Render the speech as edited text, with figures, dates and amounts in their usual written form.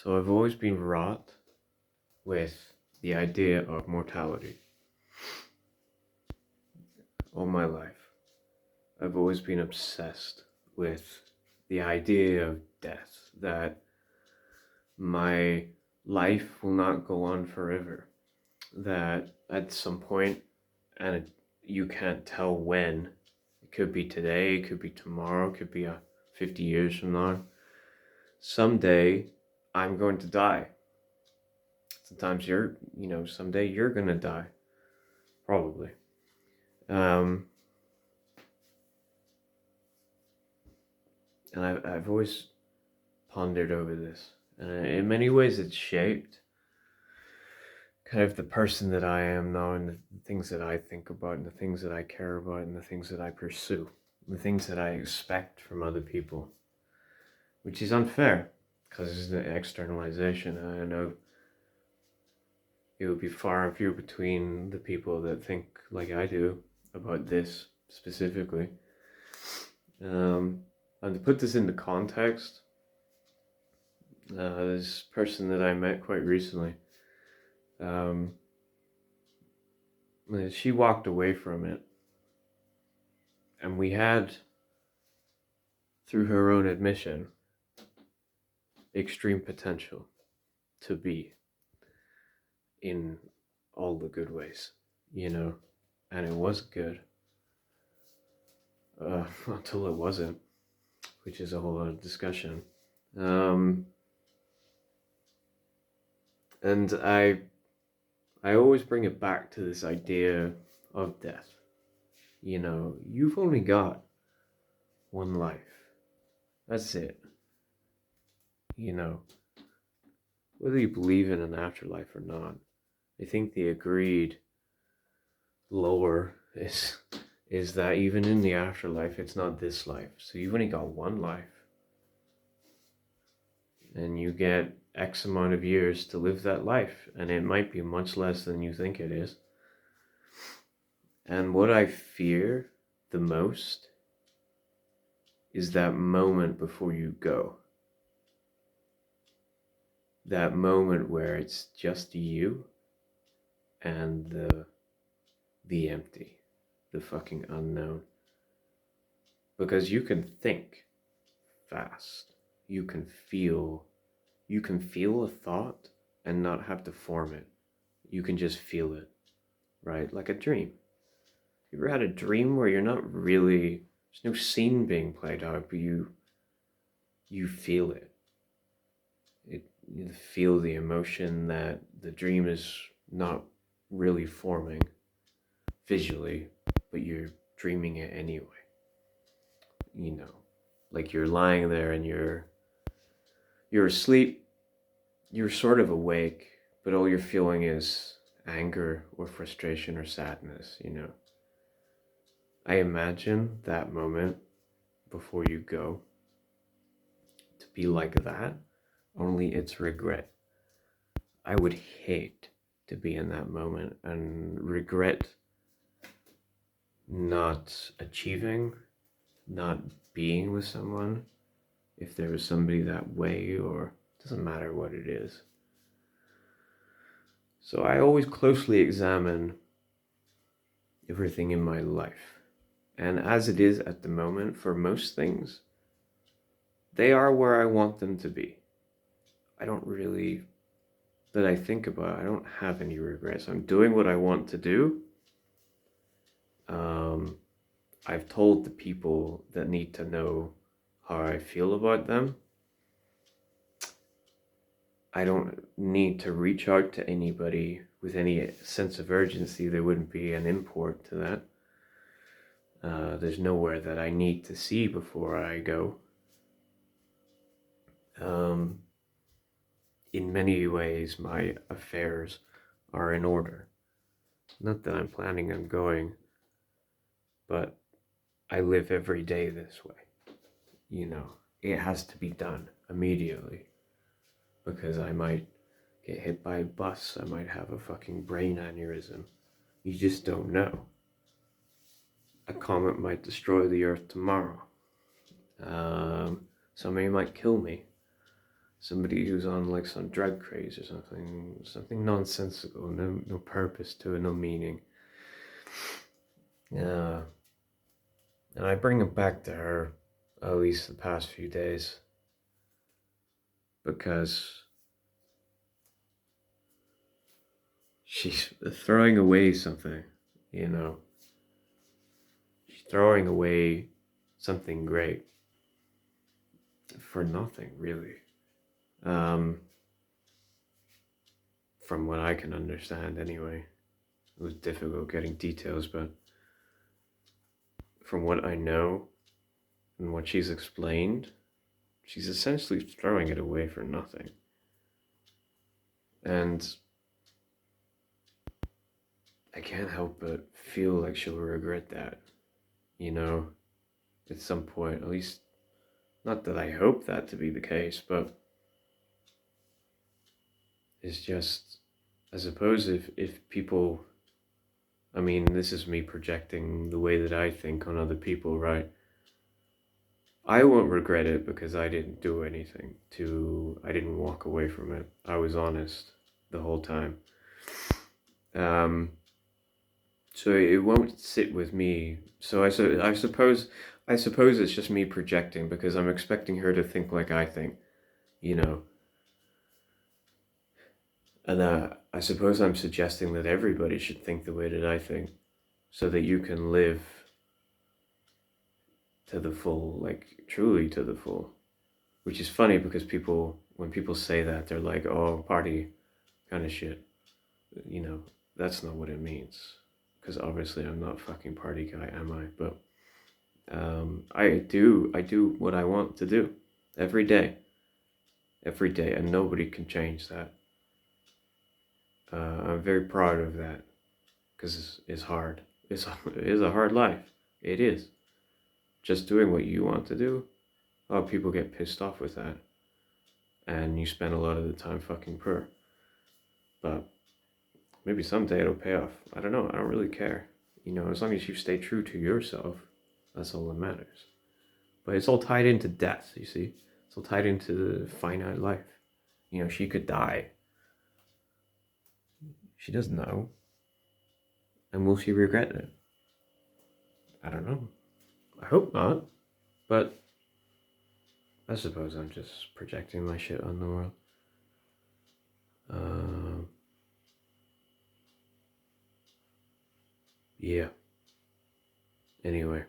So I've always been wrought with the idea of mortality all my life. I've always been obsessed with the idea of death, that my life will not go on forever, that at some point, and you can't tell when, it could be today, it could be tomorrow, it could be 50 years from now, someday I'm going to die. Sometimes someday you're gonna die, probably. Um, and I've always pondered over this, and in many ways, it's shaped kind of the person that I am now, and the things that I think about, and the things that I care about, and the things that I pursue, the things that I expect from other people, which is unfair because it's an externalization. I know it would be far and few between the people that think like I do about this specifically. And to put this into context, this person that I met quite recently, um, she walked away from it, and we had, through her own admission, extreme potential to be in all the good ways, and it was good until it wasn't, which is a whole other discussion. And I always bring it back to this idea of death. You've only got one life. That's it. Whether you believe in an afterlife or not, I think the agreed lore is that even in the afterlife, it's not this life. So you've only got one life, and you get X amount of years to live that life, and it might be much less than you think it is. And what I fear the most is that moment before you go. That moment where it's just you and the empty, the fucking unknown. Because you can think fast. You can feel a thought and not have to form it. You can just feel it, right? Like a dream. You ever had a dream where you're not really, there's no scene being played out, but you feel it. You feel the emotion that the dream is not really forming visually, but you're dreaming it anyway. Like you're lying there and you're asleep, you're sort of awake, but all you're feeling is anger or frustration or sadness. I imagine that moment before you go to be like that, only it's regret. I would hate to be in that moment and regret not achieving, not being with someone, if there was somebody that way, or it doesn't matter what it is. So I always closely examine everything in my life. And as it is at the moment, for most things, they are where I want them to be. I don't really, that I think about, I don't have any regrets. I'm doing what I want to do. I've told the people that need to know how I feel about them. I don't need to reach out to anybody with any sense of urgency. There wouldn't be an import to that. There's nowhere that I need to see before I go. In many ways, my affairs are in order. Not that I'm planning on going, but I live every day this way. It has to be done immediately, because I might get hit by a bus, I might have a fucking brain aneurysm. You just don't know. A comet might destroy the earth tomorrow. Somebody might kill me. somebody who's on like some drug craze or something nonsensical, no purpose to it, no meaning. And I bring it back to her, at least the past few days, because she's throwing away something, you know. She's throwing away something great for nothing, really. From what I can understand, anyway. It was difficult getting details, but from what I know and what she's explained, she's essentially throwing it away for nothing. And I can't help but feel like she'll regret that, you know, at some point. At least, not that I hope that to be the case, but it's just, I suppose if people, I mean, this is me projecting the way that I think on other people, right? I won't regret it because I didn't do anything I didn't walk away from it. I was honest the whole time. So it won't sit with me. So I suppose it's just me projecting because I'm expecting her to think like I think, you know. And I suppose I'm suggesting that everybody should think the way that I think, so that you can live to the full, like truly to the full. Which is funny because when people say that, they're like, "Oh, party kind of shit." You know, that's not what it means. Because obviously I'm not a fucking party guy, am I? But I do what I want to do every day, and nobody can change that. I'm very proud of that because it's hard. It is a hard life. It is just doing what you want to do. Oh, people get pissed off with that, and you spend a lot of the time fucking poor. But maybe someday it'll pay off. I don't know. I don't really care. You know, as long as you stay true to yourself, that's all that matters. But it's all tied into death, you see? It's all tied into the finite life. You know, she could die. She doesn't know. And will she regret it? I don't know. I hope not. But I suppose I'm just projecting my shit on the world. Yeah. Anyway.